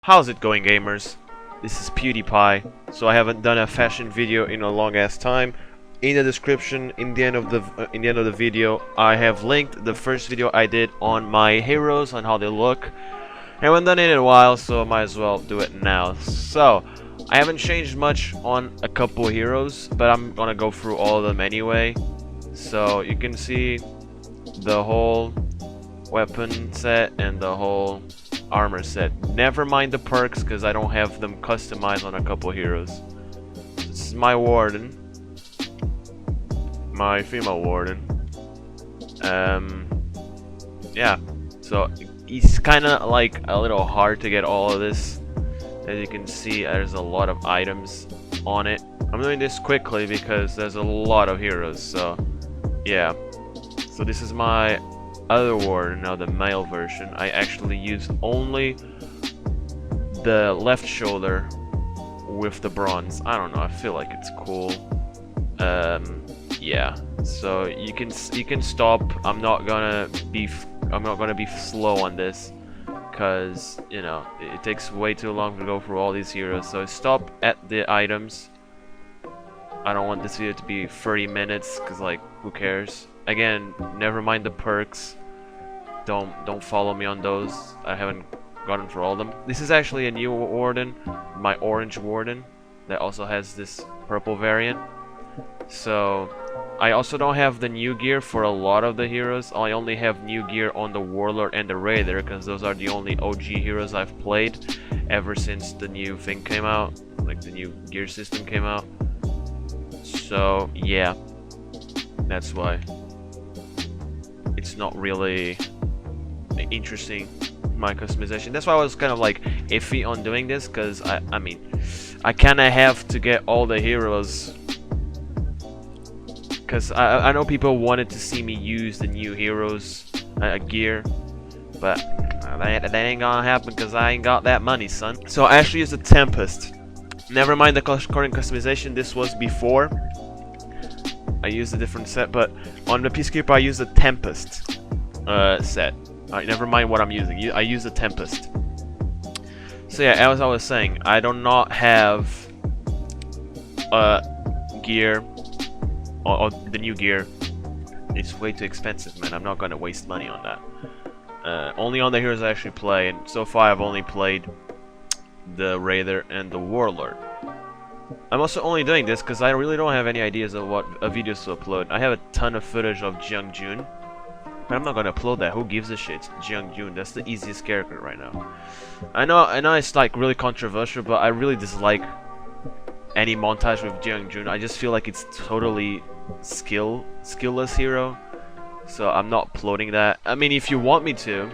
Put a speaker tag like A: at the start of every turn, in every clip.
A: How's it going, gamers? This is PewDiePie. So I haven't done a fashion video in a long ass time. In the description, in the end of the video, I have linked the first video I did on my heroes, on how they look. I haven't done it in a while, so I might as well do it now. So I haven't changed much on a couple heroes, but I'm gonna go through all of them anyway. So you can see the whole weapon set and the whole armor set. Never mind the perks, because I don't have them customized on a couple heroes. This is my Warden, my female Warden. Yeah, so it's kind of like a little hard to get all of this. As you can see, there's a lot of items on it. I'm doing this quickly because there's a lot of heroes, so yeah. So this is my other Warden, now the male version. I actually use only the left shoulder with the bronze. I don't know, I feel like it's cool. Yeah, so you can stop. I'm not gonna be slow on this, because you know it takes way too long to go through all these heroes. So stop at the items. I don't want this video to be 30 minutes, because like, who cares? Again, never mind the perks. Don't follow me on those. I haven't gotten for all of them. This is actually a new Warden, my orange Warden, that also has this purple variant. So I also don't have the new gear for a lot of the heroes. I only have new gear on the Warlord and the Raider, because those are the only OG heroes I've played ever since the new thing came out, like the new gear system came out. So yeah, that's why it's not really interesting, my customization. That's why I was kind of like iffy on doing this, because I mean I kind of have to get all the heroes, because I know people wanted to see me use the new heroes gear, but that ain't gonna happen because I ain't got that money, son. So I actually use the Tempest. Never mind the current customization, this was before. I used a different set, but on the Peacekeeper I use the Tempest set. Alright, never mind what I'm using. I use the Tempest. So yeah, as I was saying, I do not have gear, or the new gear. It's way too expensive, man. I'm not gonna waste money on that. Only on the heroes I actually play, and so far I've only played the Raider and the Warlord. I'm also only doing this because I really don't have any ideas of what videos to upload. I have a ton of footage of Jiang Jun, but I'm not gonna upload that. Who gives a shit? It's Jiang Jun. That's the easiest character right now. I know it's like really controversial, but I really dislike any montage with Jiang Jun. I just feel like it's totally skillless hero. So I'm not uploading that. I mean, if you want me to,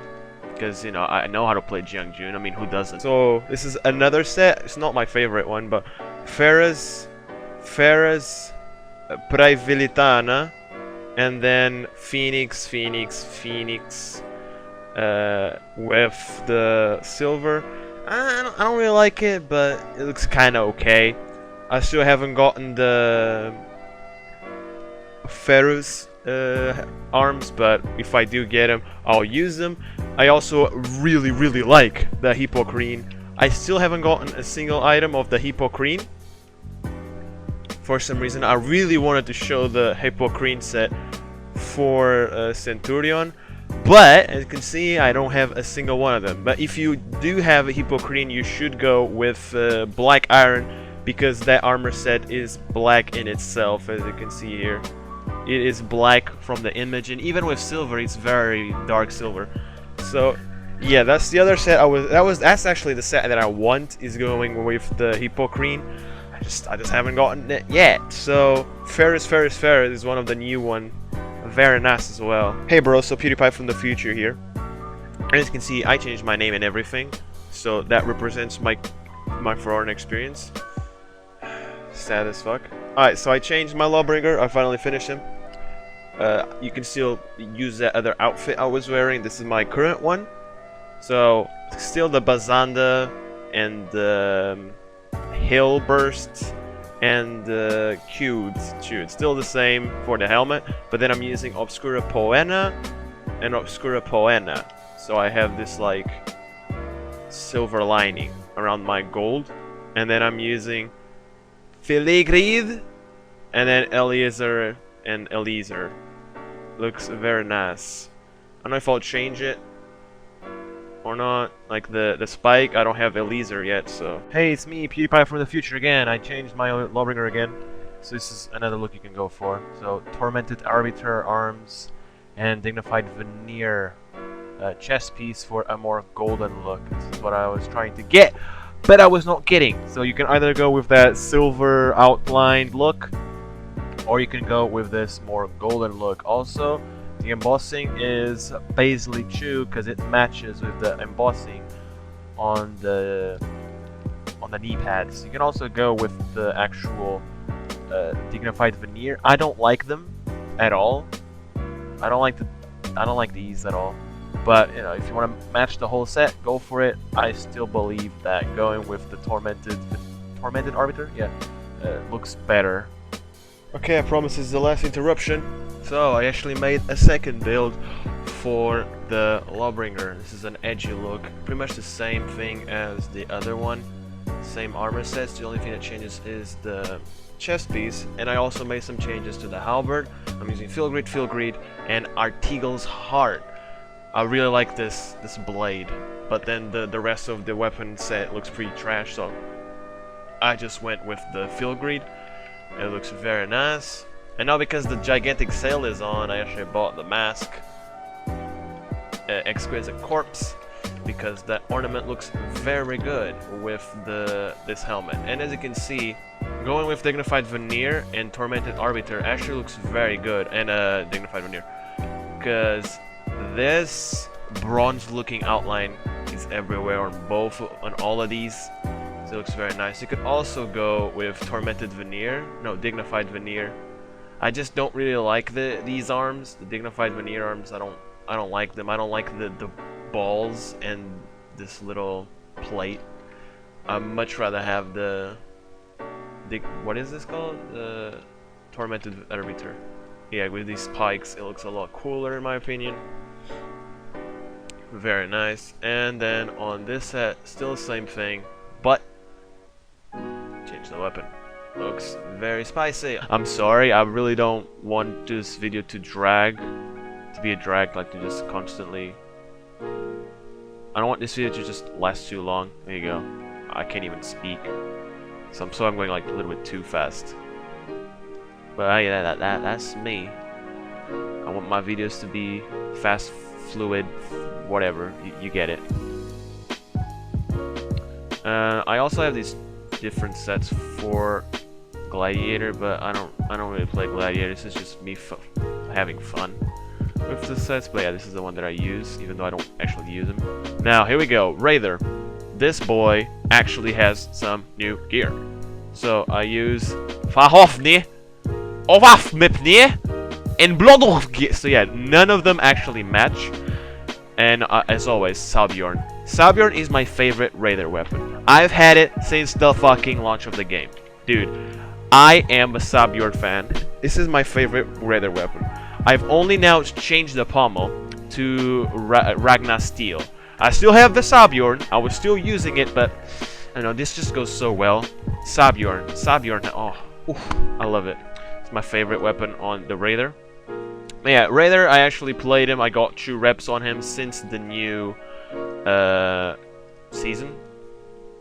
A: because you know I know how to play Jiang Jun. I mean, who doesn't? So this is another set. It's not my favorite one, but Ferres Praevilitana, and then Phoenix with the silver. I don't really like it, but it looks kind of okay. I still haven't gotten the Ferus arms, but if I do get them, I'll use them. I also really like the Hippocrene. I still haven't gotten a single item of the Hippocrene. For some reason, I really wanted to show the Hippocrene set for Centurion, but as you can see, I don't have a single one of them. But if you do have a Hippocrene, you should go with Black Iron, because that armor set is black in itself, as you can see here. It is black from the image, and even with silver, it's very dark silver. So yeah, that's the other set. That's actually the set that I want, is going with the Hippocrene. I just haven't gotten it yet. So Ferris is one of the new one. Very nice as well. Hey bro, so PewDiePie from the future here. As you can see, I changed my name and everything, so that represents my foreign experience. Sad as fuck. Alright, so I changed my Lawbrinder. I finally finished him. You can still use that other outfit I was wearing. This is my current one. So still the Bazanda and the Hill Burst and the Cude. Still the same for the helmet, but then I'm using Obscura Poena and Obscura Poena. So I have this like silver lining around my gold, and then I'm using Filigreed, and then Eliezer and Eliezer. Looks very nice. I don't know if I'll change it or not. Like the spike, I don't have Eliezer yet, so. Hey, it's me, PewDiePie from the future again. I changed my Lawbrinder again, so this is another look you can go for. So Tormented Arbiter arms and Dignified Veneer chest piece for a more golden look. This is what I was trying to get, but I was not getting. So you can either go with that silver outlined look, or you can go with this more golden look. Also, the embossing is basically true because it matches with the embossing on the knee pads. You can also go with the actual Dignified Veneer. I don't like them at all. I don't like these at all. But you know, if you want to match the whole set, go for it. I still believe that going with the Tormented Arbiter, yeah, looks better. Okay, I promise this is the last interruption. So I actually made a second build for the Lawbringer. This is an edgy look, pretty much the same thing as the other one. Same armor sets. The only thing that changes is the chest piece, and I also made some changes to the halberd. I'm using Filigreed, and Artigel's Heart. I really like this blade, but then the rest of the weapon set looks pretty trash, so I just went with the Filigreed. It looks very nice. And now because the gigantic sale is on, I actually bought the mask, Exquisite Corpse, because that ornament looks very good with this helmet. And as you can see, going with Dignified Veneer and Tormented Arbiter actually looks very good, and Dignified Veneer, because this bronze looking outline is everywhere on all of these, so it looks very nice. You could also go with Dignified Veneer. I just don't really like these arms, the Dignified Veneer arms. I don't like them. I don't like the balls and this little plate. I'd much rather have what is this called? The Tormented Arbiter. Yeah, with these spikes, it looks a lot cooler in my opinion. Very nice. And then on this set, still the same thing, but change the weapon. Looks very spicy. I'm sorry, I really don't want this video to be a drag, like to just constantly. I don't want this video to just last too long. There you go. I can't even speak. So I'm going like a little bit too fast. But yeah, that's me. I want my videos to be fast, fluid, whatever. You get it. I also have these different sets for Gladiator, but I don't really play Gladiator. This is just me having fun with the sets. But yeah, this is the one that I use, even though I don't actually use them. Now here we go, Raider. This boy actually has some new gear. So I use Fahofni, Ovafmipni, and Blodorf. So yeah, none of them actually match. And as always, Sabjorn. Sabjorn is my favorite Raider weapon. I've had it since the fucking launch of the game. Dude, I am a Sabjorn fan. This is my favorite Raider weapon. I've only now changed the pommel to Ragnar Steel. I still have the Sabjorn. I was still using it, but I know this just goes so well. Sabjorn, oh, oof, I love it. It's my favorite weapon on the Raider. But yeah, Raider, I actually played him. I got 2 reps on him since the new season.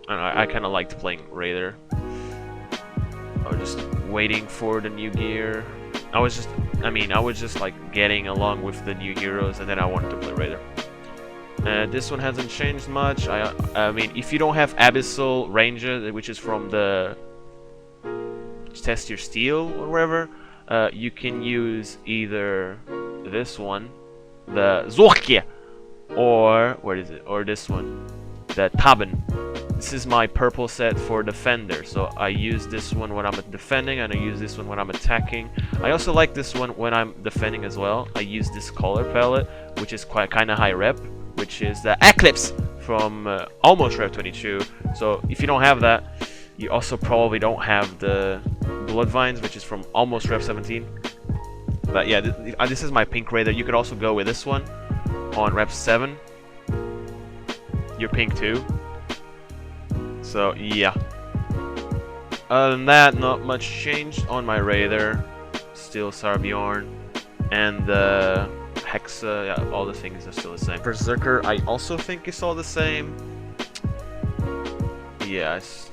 A: I kind of liked playing Raider. I was just waiting for the new gear. I was just like getting along with the new heroes, and then I wanted to play Raider. This one hasn't changed much. I mean, if you don't have Abyssal Ranger, which is from the Test Your Steel or wherever, you can use either this one, the Zorkia, or or this one, the Taben. This is my purple set for Defender, so I use this one when I'm defending, and I use this one when I'm attacking. I also like this one when I'm defending as well. I use this color palette, which is kind of high rep, which is the Eclipse from almost Rep 22. So if you don't have that, you also probably don't have the Bloodvines, which is from almost Rep 17. But yeah, this is my pink Raider. You could also go with this one on Rep 7. You're pink too. So yeah. Other than that, not much changed on my Raider. Still Sarbjorn and the Hexa, yeah, all the things are still the same. Berserker, I also think is all the same. Yes,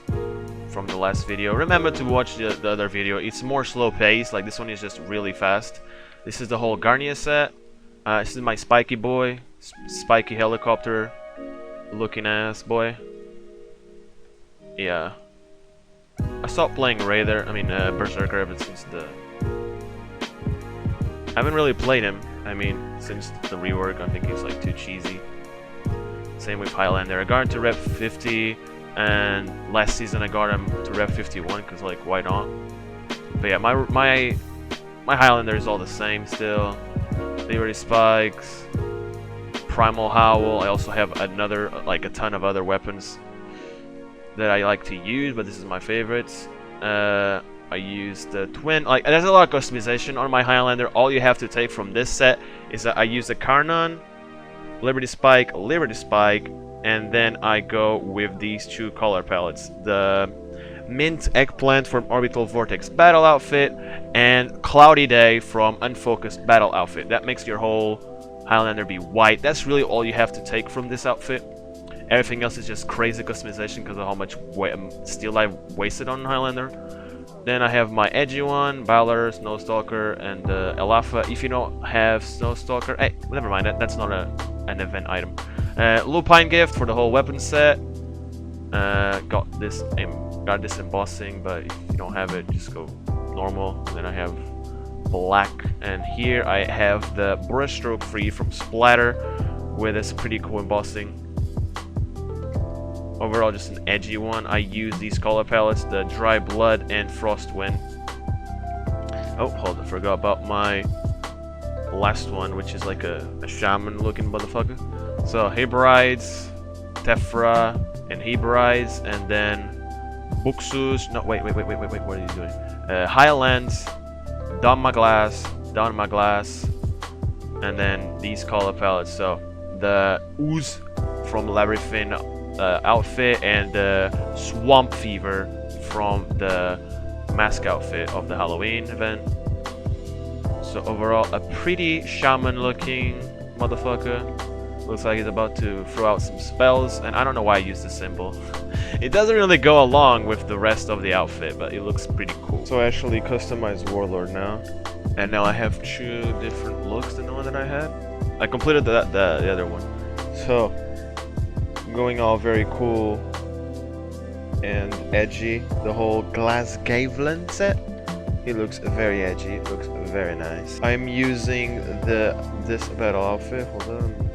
A: from the last video. Remember to watch the other video. It's more slow paced. Like this one is just really fast. This is the whole Garnia set. This is my spiky boy, spiky helicopter looking ass boy. Yeah. I stopped playing Raider, Berserker ever since the... I haven't really played him, since the rework. I think he's like too cheesy. Same with Highlander. I got him to rep 50, and last season I got him to rep 51, because like, why not? But yeah, my Highlander is all the same still. Liberty Spikes, Primal Howl. I also have another, like a ton of other weapons that I like to use, but this is my favorites. I use the twin. Like, there's a lot of customization on my Highlander. All you have to take from this set is that I use the Karnan, Liberty Spike, and then I go with these two color palettes: the Mint Eggplant from Orbital Vortex Battle Outfit and Cloudy Day from Unfocused Battle Outfit. That makes your whole Highlander be white. That's really all you have to take from this outfit. Everything else is just crazy customization because of how much steel I've wasted on Highlander. Then I have my edgy one, Balor, Snowstalker, and Elafa. If you don't have Snowstalker, hey, never mind, that's not an event item. Lupine Gift for the whole weapon set. Got this embossing, but if you don't have it, just go normal. And then I have black, and here I have the brushstroke free from Splatter with this pretty cool embossing. Overall, just an edgy one. I use these color palettes, the Dry Blood and Frostwind. Oh, hold on, I forgot about my last one, which is like a shaman looking motherfucker. So Hebrides, Tefra, and Hebrides, and then Buxus. No, wait, what are you doing? Highlands, Down My Glass, and then these color palettes. So the Ooze from Labyrinth outfit, and the Swamp Fever from the mask outfit of the Halloween event. So overall, a pretty shaman looking motherfucker. Looks like he's about to throw out some spells, and I don't know why I use the symbol. It doesn't really go along with the rest of the outfit, but it looks pretty cool. So I actually customized Warlord now, and now I have two different looks than the one that I had. I completed the other one. So going all very cool and edgy. The whole Glasgavlan set. It looks very edgy. It looks very nice. I'm using this battle outfit. Hold on.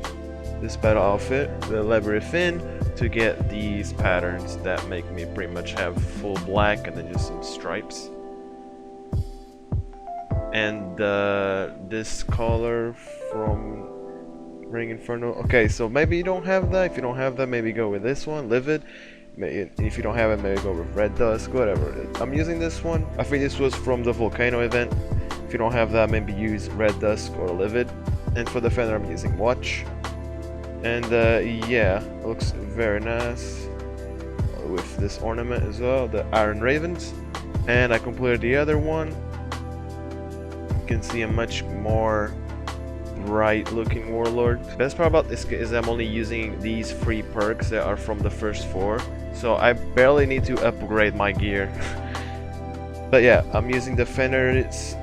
A: This battle outfit, the Labyrinth, to get these patterns that make me pretty much have full black and then just some stripes. And this color from Ring Inferno. Okay, so maybe you don't have that. If you don't have that, maybe go with this one, Livid. If you don't have it, maybe go with Red Dusk, whatever. I'm using this one. I think this was from the Volcano event. If you don't have that, maybe use Red Dusk or Livid. And for the Fender, I'm using Watch. And yeah, it looks very nice with this ornament as well, the Iron Ravens. And I completed the other one. You can see a much more bright looking Warlord. The best part about this is I'm only using these 3 perks that are from the first 4, so I barely need to upgrade my gear. But yeah, I'm using the Fenris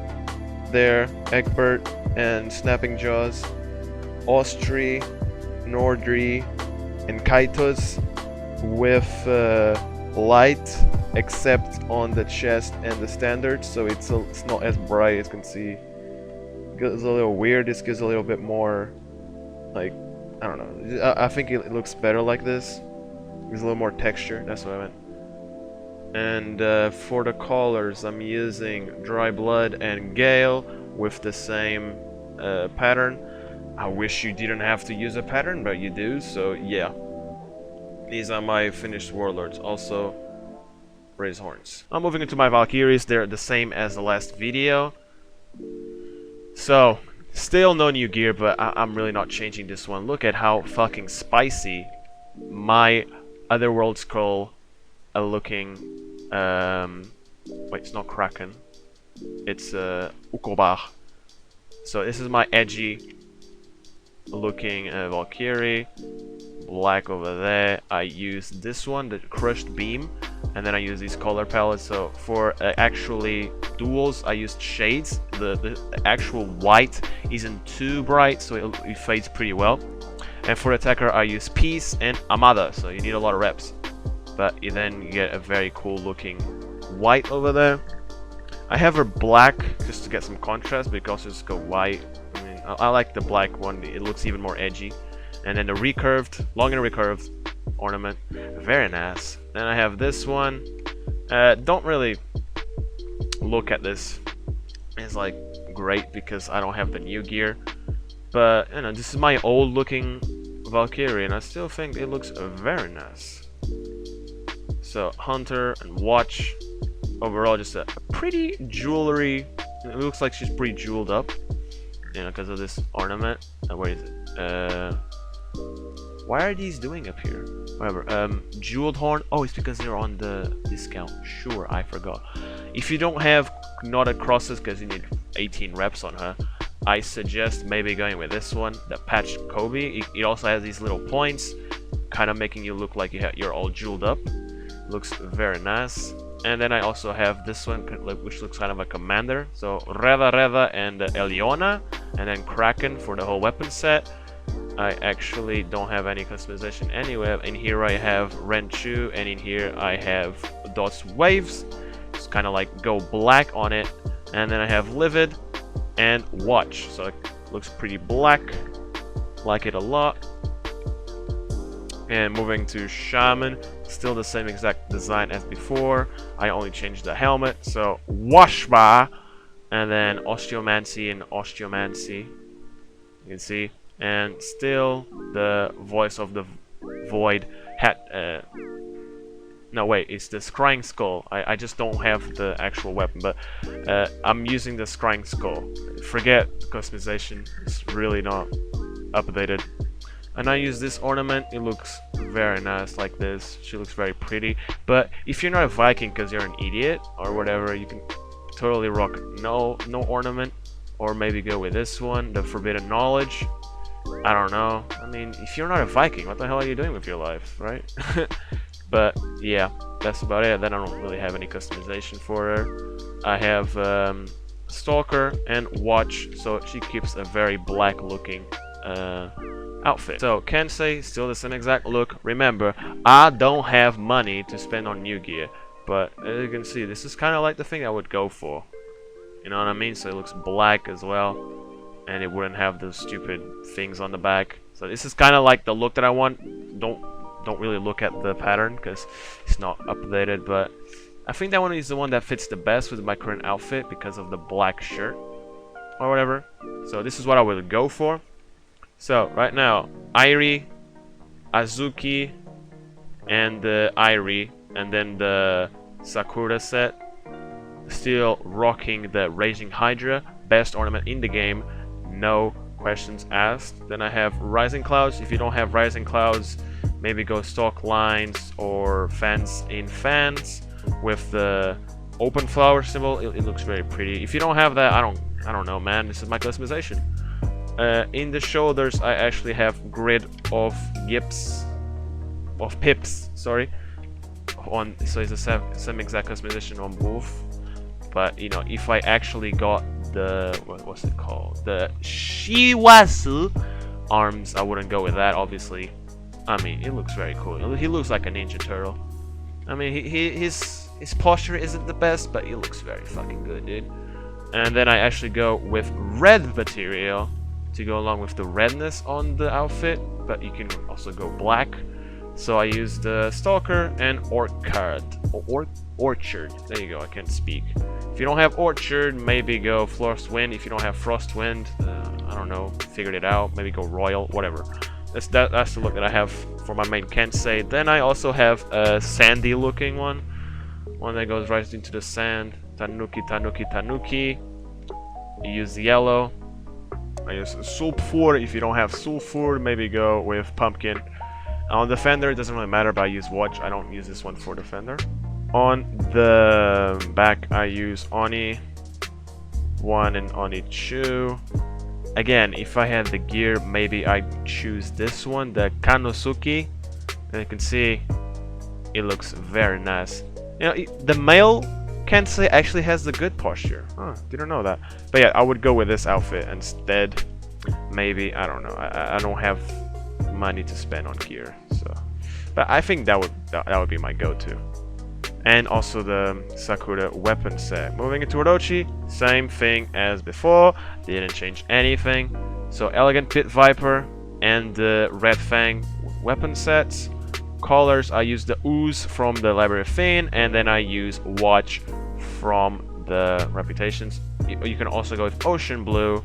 A: there, Egbert and Snapping Jaws, Austri, Nordri, and Kaitos with light except on the chest and the standard, so it's not as bright as you can see. It's a little weird. This gives a little bit more, like, I don't know. I think it looks better like this. There's a little more texture. That's what I meant. And for the colors, I'm using Dry Blood and Gale with the same pattern. I wish you didn't have to use a pattern, but you do. So yeah, these are my finished Warlords. Also, Raise Horns. I'm moving into my Valkyries. They're the same as the last video. So, still no new gear, but I'm really not changing this one. Look at how fucking spicy my Otherworld Scroll a looking wait, it's not Kraken, it's Ukobar. So this is my edgy looking Valkyrie, black over there. I use this one, the crushed beam, and then I use these color palettes. So for actually duels I used shades. The actual white isn't too bright, so it fades pretty well. And for attacker I use Peace and Amada, so you need a lot of reps, but then you get a very cool looking white over there. I have her black just to get some contrast, but you can also just go white. I mean, I like the black one, it looks even more edgy. And then the recurved, long and recurved ornament, very nice. Then I have this one. Don't really look at this. It's like great because I don't have the new gear. But you know, this is my old looking Valkyrie, and I still think it looks very nice. So Hunter and Watch. Overall, just a pretty jewelry. It looks like she's pretty jeweled up, you know, because of this ornament. Where is it? Why are these doing up here? Whatever. Jeweled horn. Oh, it's because they're on the discount. Sure, I forgot. If you don't have knotted crosses, because you need 18 reps on her, I suggest maybe going with this one, the patched Kobe. It also has these little points, kind of making you look like you're all jeweled up. Looks very nice. And then I also have this one, which looks kind of a commander. So Reva and Eliona, and then Kraken for the whole weapon set. I actually don't have any customization anywhere. In here I have Renchu, and in here I have Dot's Waves. It's kind of like go black on it. And then I have Livid and Watch. So it looks pretty black. Like it a lot. And moving to Shaman, still the same exact design as before. I only changed the helmet. So Washba, and then Osteomancy and Osteomancy. You can see. And still the voice of the void hat. No, wait, it's the Scrying Skull. I just don't have the actual weapon, but I'm using the Scrying Skull. Forget customization, it's really not updated. And I use this ornament, it looks very nice like this. She looks very pretty. But if you're not a Viking because you're an idiot or whatever, you can totally rock no ornament. Or maybe go with this one, the Forbidden Knowledge. I don't know. I mean, if you're not a Viking, what the hell are you doing with your life, right? But yeah, that's about it. Then I don't really have any customization for her. I have Stalker and Watch, so she keeps a very black looking outfit. So Kensei, still the same exact look. Remember, I don't have money to spend on new gear, but as you can see, this is kind of like the thing I would go for. You know what I mean? So it looks black as well, and it wouldn't have those stupid things on the back. So this is kind of like the look that I want. Don't really look at the pattern because it's not updated, but I think that one is the one that fits the best with my current outfit because of the black shirt or whatever. So this is what I would go for. So right now, Airi, Azuki, and the Airi, and then the Sakura set. Still rocking the Raging Hydra, best ornament in the game, no questions asked. Then I have Rising Clouds. If you don't have Rising Clouds, maybe go stock lines or fans in fans with the open flower symbol. It looks very pretty. If you don't have that, I don't know, man. This is my customization. In the shoulders, I actually have grid of pips. Sorry. So it's the same exact customization on both. But you know, if I actually got the what's it called, the Shiwasu arms, I wouldn't go with that, obviously. I mean, it looks very cool. He looks like a Ninja Turtle. I mean, his posture isn't the best, but he looks very fucking good, dude. And then I actually go with red material to go along with the redness on the outfit, but you can also go black. So I use the Stalker and Orchard. There you go, I can't speak. If you don't have Orchard, maybe go Frostwind. If you don't have Frostwind, I don't know, figured it out. Maybe go Royal, whatever. That's the look that I have for my main Kensei. Then I also have a sandy looking one that goes right into the sand. Tanuki. You use yellow. I use sulfur. If you don't have sulfur, maybe go with pumpkin. On Defender, it doesn't really matter, but I use Watch. I don't use this one for Defender. On the back, I use Oni 1 and Oni 2. Again, if I had the gear, maybe I choose this one, the Kanosuke. And you can see it looks very nice. You know, the male Kensei actually has the good posture. Huh, didn't know that. But yeah, I would go with this outfit instead. Maybe, I don't know. I don't have money to spend on gear, so. But I think that would be my go-to. And also the Sakura weapon set. Moving into Orochi, same thing as before. Didn't change anything. So Elegant Pit Viper and the Red Fang weapon sets. Colors, I use the Ooze from the Library of Fane, and then I use Watch from the Reputations. You can also go with Ocean Blue.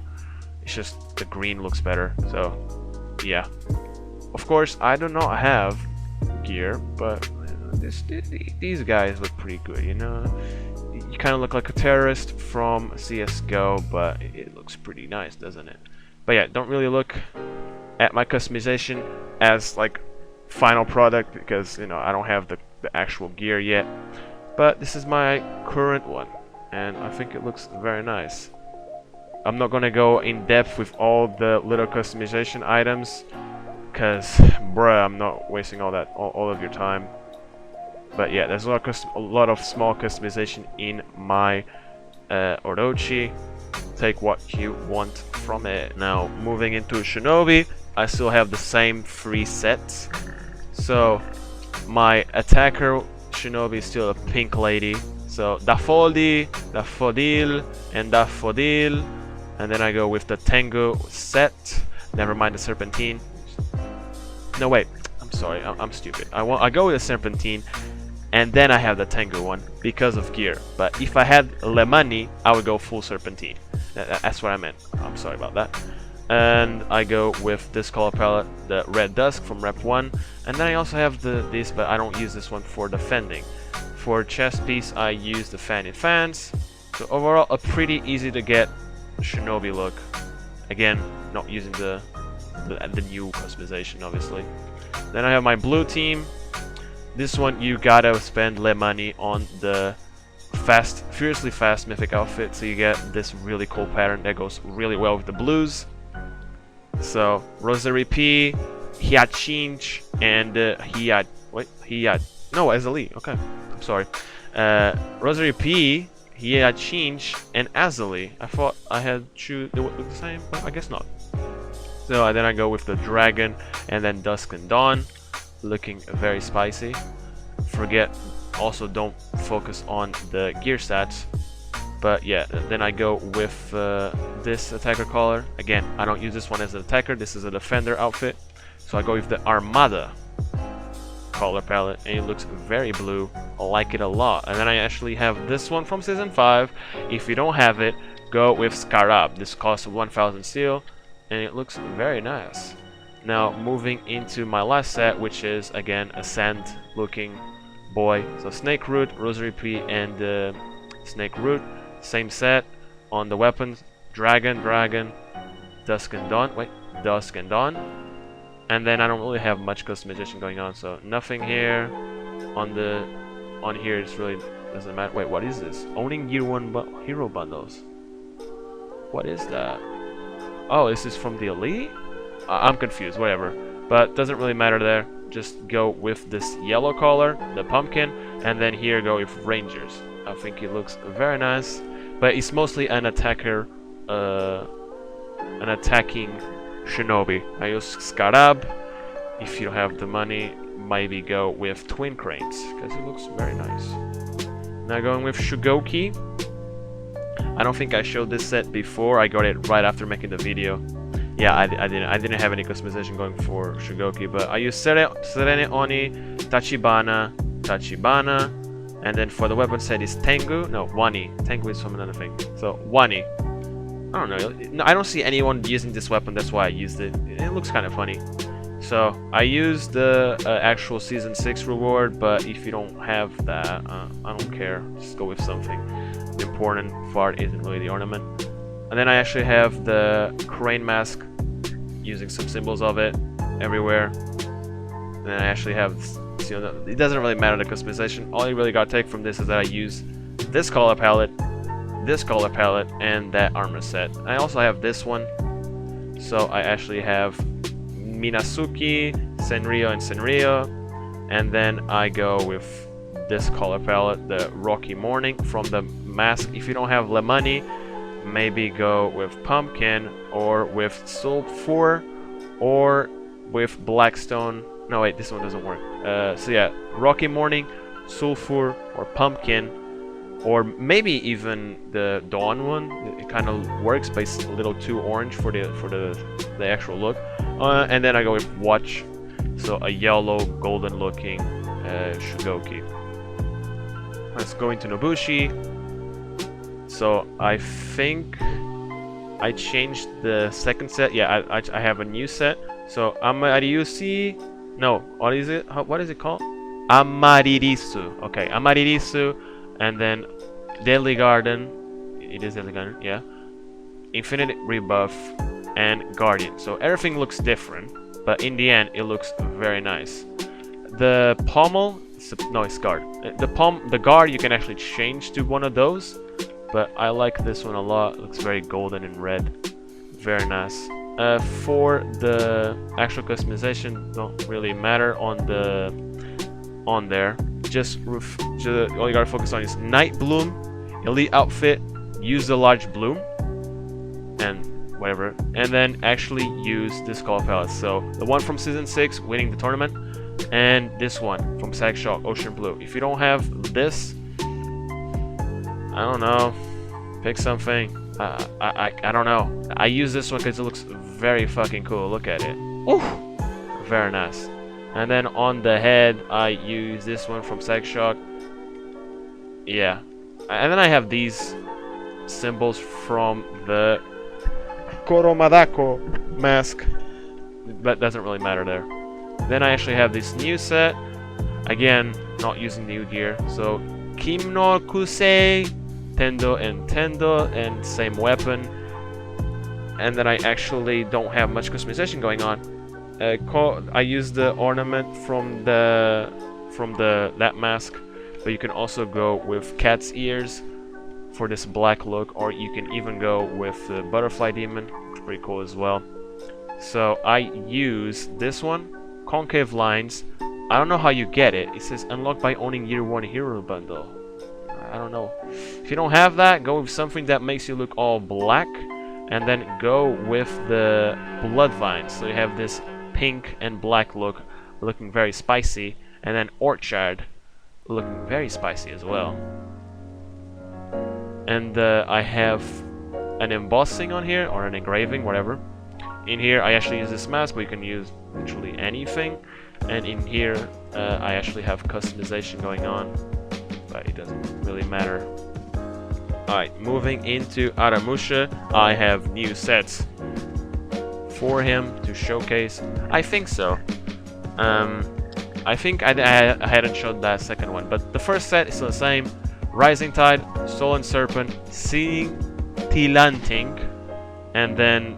A: It's just the green looks better. So yeah. Of course, I do not have gear, but these guys look pretty good, you know. You kind of look like a terrorist from CSGO, but it looks pretty nice, doesn't it? But yeah, don't really look at my customization as like final product because, you know, I don't have the actual gear yet. But this is my current one, and I think it looks very nice. I'm not gonna go in depth with all the little customization items because, bruh, I'm not wasting all of your time. But yeah, there's a lot of small customization in my Orochi. Take what you want from it. Now, moving into Shinobi, I still have the same 3 sets. So, my attacker Shinobi is still a pink lady. So, Dafoldi, Dafodil, and Dafodil. And then I go with the Tengu set. Never mind the Serpentine. No, wait. I'm sorry. I'm stupid. I go with the Serpentine. And then I have the Tengu one because of gear. But if I had Le Money, I would go full Serpentine. That's what I meant. I'm sorry about that. And I go with this color palette, the Red Dusk from Rep 1. And then I also have this, but I don't use this one for defending. For chest piece, I use the Fanny Fans. So overall, a pretty easy to get Shinobi look. Again, not using the new customization, obviously. Then I have my blue team. This one, you gotta spend le money on the fiercely fast mythic outfit, so you get this really cool pattern that goes really well with the blues. So Rosary P, Hyachinch, and Azali. Okay, I'm sorry. Rosary P, Hyachinch, and Azali. I thought I had they would look the same, but I guess not. So then I go with the dragon, and then Dusk and Dawn, looking very spicy. Also don't focus on the gear stats. But yeah, then I go with this attacker collar. Again, I don't use this one as an attacker, this is a defender outfit. So I go with the Armada color palette, and it looks very blue. I like it a lot. And then I actually have this one from Season 5. If you don't have it, go with Scarab. This costs 1000 steel, and it looks very nice. Now, moving into my last set, which is, again, a sand looking boy. So Snake Root, Rosary P, and Snake Root. Same set. On the weapons, Dragon, Dusk and Dawn. And then I don't really have much customization going on, so nothing here. On here, it really doesn't matter. Wait, what is this? Owning Gear 1 hero bundles. What is that? Oh, is this from the Elite? I'm confused, whatever. But doesn't really matter there. Just go with this yellow color, the pumpkin, and then here go with Rangers. I think it looks very nice, but it's mostly an attacker, an attacking Shinobi. I use Scarab. If you have the money, maybe go with Twin Cranes, because it looks very nice. Now going with Shugoki. I don't think I showed this set before. I got it right after making the video. Yeah, I didn't have any customization going for Shugoki, but I use Serene Oni, Tachibana, and then for the weapon set is Tengu. No, Wani. Tengu is from another thing. So Wani. I don't know. I don't see anyone using this weapon. That's why I used it. It looks kind of funny. So I used the actual Season 6 reward, but if you don't have that, I don't care. Just go with something. The important part isn't really the ornament. And then I actually have the Crane Mask, using some symbols of it everywhere. And I actually have, you know, it doesn't really matter the customization. All you really gotta take from this is that I use this color palette, and that armor set. I also have this one. So I actually have Minazuki, Senryo, and Senryo. And then I go with this color palette, the Rocky Morning from the mask. If you don't have Le Money, maybe go with Pumpkin or with Sulfur or with Blackstone. No wait, this one doesn't work. So yeah, Rocky Morning, Sulfur, or Pumpkin, or maybe even the Dawn one. It kind of works, but it's a little too orange for the actual look. And then I go with Watch, so a yellow, golden looking Shugoki. Let's go into Nobushi. So I think I changed the second set. Yeah, I have a new set. So Amariusi. No, what is it? What is it called? Amaririsu. Okay, Amaririsu, and then Deadly Garden. It is Deadly Garden, yeah. Infinite Rebuff and Guardian. So everything looks different, but in the end, it looks very nice. The pommel, no, it's guard. The guard you can actually change to one of those, but I like this one a lot. It looks very golden and red, very nice. For the actual customization, don't really matter on there. Just all you gotta focus on is Night Bloom, Elite Outfit, use the large bloom, and whatever, and then actually use this color palette. So the one from season 6, winning the tournament, and this one from Sack Shock, Ocean Blue. If you don't have this, I don't know, pick something. I don't know. I use this one because it looks very fucking cool. Look at it. Ooh, very nice. And then on the head, I use this one from Sack Shock. Yeah. And then I have these symbols from the Koromadako mask, but doesn't really matter there. Then I actually have this new set. Again, not using new gear. So Kimno Kusei, Tendo, and same weapon. And then I actually don't have much customization going on. I use the ornament from that mask, but you can also go with cat's ears for this black look, or you can even go with the butterfly demon. It's pretty cool as well. So I use this one, concave lines. I don't know how you get it. It says unlocked by owning year 1 hero bundle. I don't know. If you don't have that, go with something that makes you look all black, and then go with the blood vines. So you have this pink and black look, looking very spicy, and then orchard looking very spicy as well. And I have an embossing on here, or an engraving, whatever. In here I actually use this mask, but you can use literally anything. And in here I actually have customization going on, but it doesn't really matter. Alright, moving into Aramusha, I have new sets for him to showcase. I think so. I think I hadn't showed that second one, but the first set is the same. Rising Tide, Stolen Serpent, Scintillanting, and then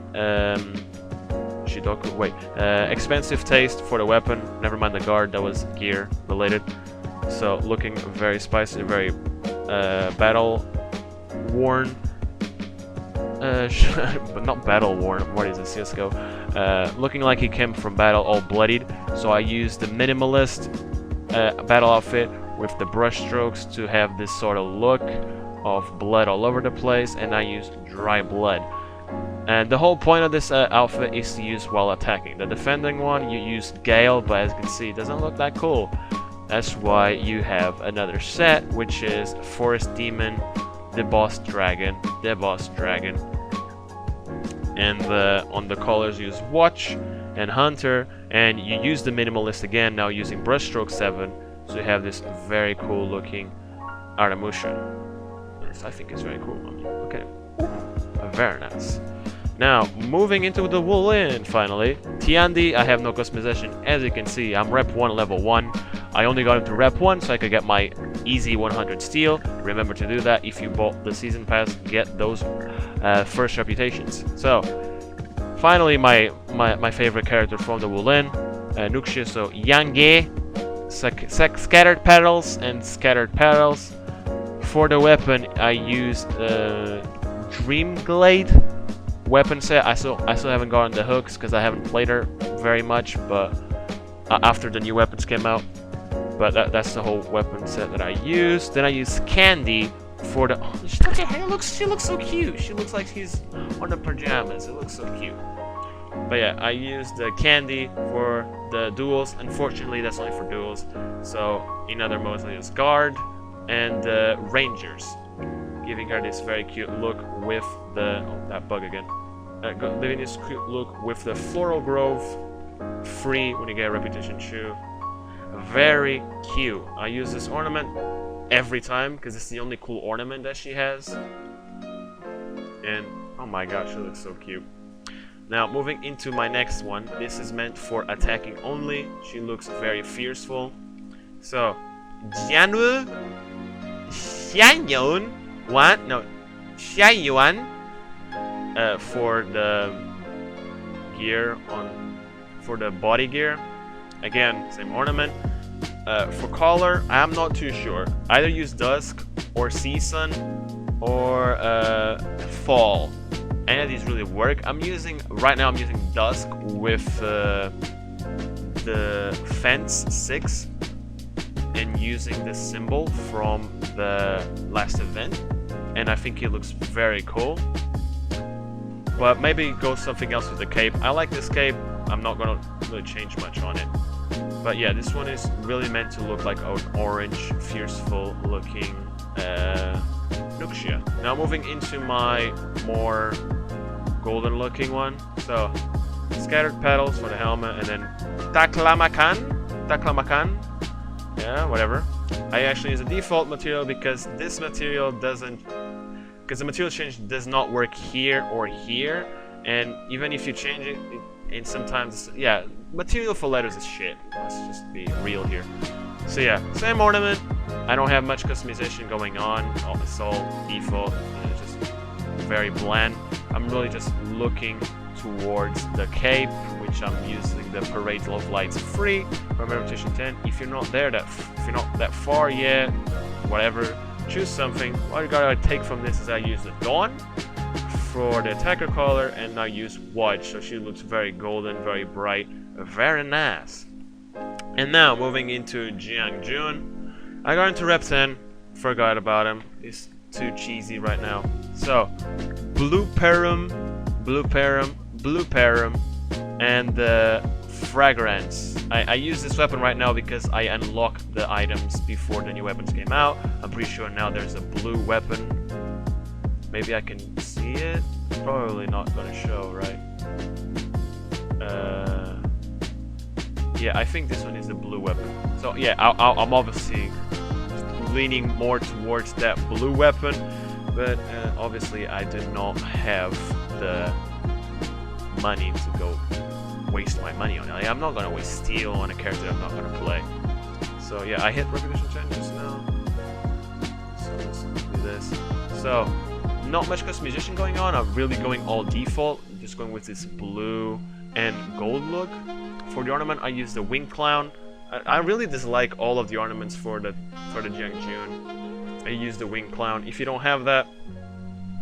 A: Shidoku, wait, Expensive Taste for the weapon, never mind the guard, that was gear related. So looking very spicy, very battle worn, but not battle worn, what is it, CSGO? Looking like he came from battle all bloodied, so I used the minimalist battle outfit with the brush strokes to have this sort of look of blood all over the place, and I used dry blood. And the whole point of this outfit is to use while attacking. The defending one, you use Gale, but as you can see, it doesn't look that cool. That's why you have another set, which is Forest Demon, the Boss Dragon, and on the colors you use Watch and Hunter, and you use the minimalist again, now using Brushstroke 7, so you have this very cool looking Aramusha. I think it's very cool. I mean, look at it. Very nice. Now, moving into the Woolen, finally. Tiandi, I have no customization. As you can see, I'm rep 1, level 1. I only got him to rep 1 so I could get my easy 100 steel. Remember to do that if you bought the season pass, get those first reputations. So, finally, my favorite character from the Woolen. Nuxia, so Yange, scattered petals and scattered petals. For the weapon, I used Dream Glade weapon set. I still haven't gotten the hooks because I haven't played her very much, but after the new weapons came out. But that's the whole weapon set that I used. Then I used Candy for the. Oh, she looks so cute. She looks like she's on the pajamas. It looks so cute. But yeah, I used the Candy for the duels. Unfortunately, that's only for duels. So in other modes, I use Guard and Rangers, giving her this very cute look with the. Oh, that bug again. Giving this cute look with the Floral Grove, free when you get a Reputation Shoe. Very cute. I use this ornament every time because it's the only cool ornament that she has. And oh my gosh, she looks so cute. Now moving into my next one. This is meant for attacking only. She looks very fearful. So Jiang Jun for the gear for the body gear. Again, same ornament. For color, I'm not too sure. Either use Dusk or Season or Fall. Any of these really work. Right now I'm using Dusk with the Fence 6 and using the symbol from the last event, and I think it looks very cool. But maybe go something else with the cape. I like this cape. I'm not gonna really change much on it. But yeah, this one is really meant to look like an orange, fearful looking Nuxia. Now moving into my more golden looking one. So scattered petals for the helmet, and then Taklamakan. Yeah, whatever. I actually use a default material because this material doesn't, because the material change does not work here or here, and even if you change it, and sometimes, yeah, material for letters is shit. Let's just be real here. So yeah, same ornament. I don't have much customization going on. It's all default, just very bland. I'm really just looking towards the cape, which I'm using the Parade of Lights free from Reputation 10. If you're not that far yet, whatever, choose something. What you gotta take from this is I use the Dawn for the attacker color, and I use Watch, so she looks very golden, very bright, very nice. And now moving into Jiang Jun. I got into Rep 10, forgot about him. He's too cheesy right now. So Blue Perum, and the Fragrance. I use this weapon right now because I unlocked the items before the new weapons came out. I'm pretty sure now there's a blue weapon. Maybe I can see it? Probably not gonna show, right? Yeah, I think this one is the blue weapon. So yeah, I'm obviously leaning more towards that blue weapon, but obviously I do not have the money to go waste my money on it. I'm not gonna waste steel on a character I'm not gonna play. So yeah, I hit Reputation 10 just now. So let's do this. So not much customization going on. I'm really going all default. I'm just going with this blue and gold look. For the ornament, I use the Wing Clown. I really dislike all of the ornaments for the Jiang Jun. I use the Wing Clown. If you don't have that,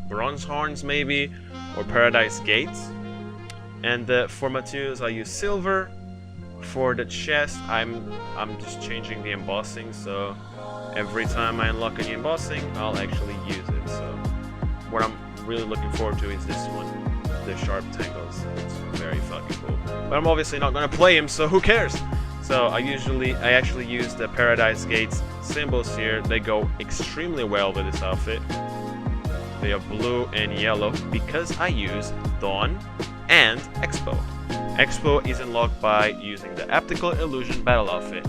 A: Bronze Horns maybe, or Paradise Gates. And for materials, I use silver. For the chest, I'm just changing the embossing. So every time I unlock any embossing, I'll actually use it. So what I'm really looking forward to is this one, the Sharp Tangles. It's very fucking cool. But I'm obviously not gonna play him, so who cares? So I actually use the Paradise Gates symbols here. They go extremely well with this outfit. They are blue and yellow because I use Dawn and Expo. Expo is unlocked by using the Optical Illusion Battle Outfit.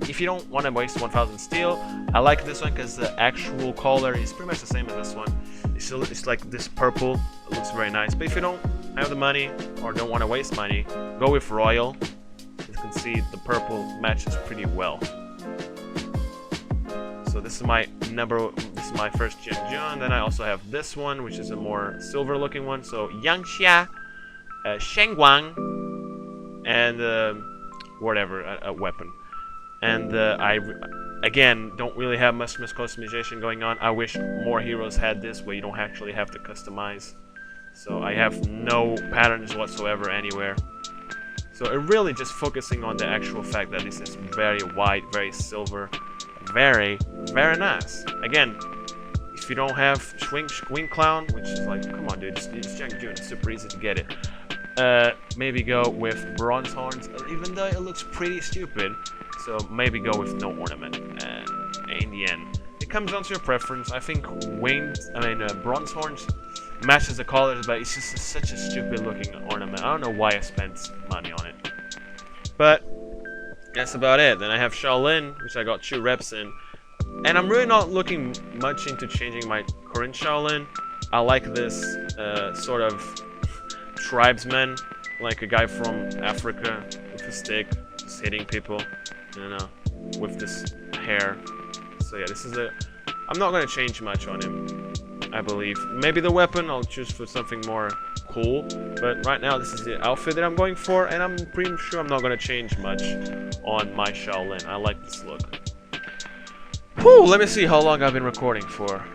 A: If you don't want to waste 1000 steel, I like this one because the actual color is pretty much the same as this one. It's like this purple. It looks very nice. But if you don't have the money or don't want to waste money, go with Royal. As you can see, the purple matches pretty well. So this is my first Jiang Jun. Then I also have this one, which is a more silver looking one. So Yangxia, Shengguang, and whatever, a weapon. And again, don't really have much customization going on. I wish more heroes had this where you don't actually have to customize. So I have no patterns whatsoever anywhere. So it really just focusing on the actual fact that this is very white, very silver, very, very nice. Again, if you don't have Wing Clown, which is like, come on dude, it's Jiang Jun, it's super easy to get it. Maybe go with Bronze Horns, even though it looks pretty stupid. So maybe go with no ornament. In the end, it comes down to your preference. I think Bronze Horns matches the colors, but it's just such a stupid looking ornament. I don't know why I spent money on it. But that's about it. Then I have Shaolin, which I got 2 reps in. And I'm really not looking much into changing my current Shaolin. I like this sort of tribesman, like a guy from Africa with a stick, just hitting people, you know, with this hair. So yeah, this is I'm not gonna change much on him, I believe. Maybe the weapon I'll choose for something more cool, but right now this is the outfit that I'm going for, and I'm pretty sure I'm not gonna change much on my Shaolin. I like this look. Whew, let me see how long I've been recording for.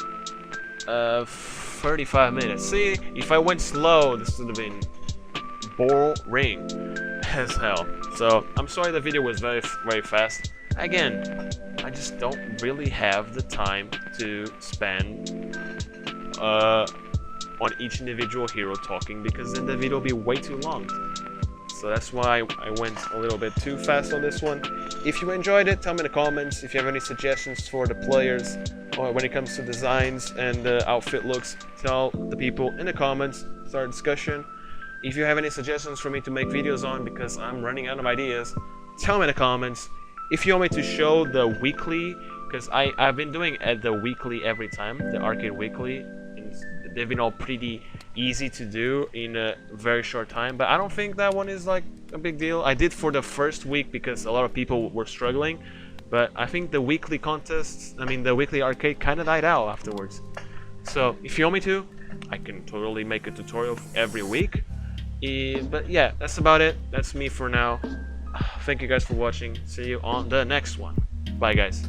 A: 35 minutes. See, if I went slow, this would have been boring as hell. So I'm sorry the video was very fast. Again, I just don't really have the time to spend on each individual hero talking, because then the video will be way too long. So that's why I went a little bit too fast on this one. If you enjoyed it, tell me in the comments. If you have any suggestions for the players, or when it comes to designs and outfit looks, tell the people in the comments. Start a discussion. If you have any suggestions for me to make videos on, because I'm running out of ideas, tell me in the comments. If you want me to show the weekly, because I've been doing the weekly every time, the arcade weekly, and they've been all pretty easy to do in a very short time, but I don't think that one is like a big deal. I did for the first week because a lot of people were struggling, but I think the weekly contests, the weekly arcade kind of died out afterwards. So if you want me to, I can totally make a tutorial every week. But yeah, that's about it. That's me for now. Thank you guys for watching. See you on the next one. Bye guys.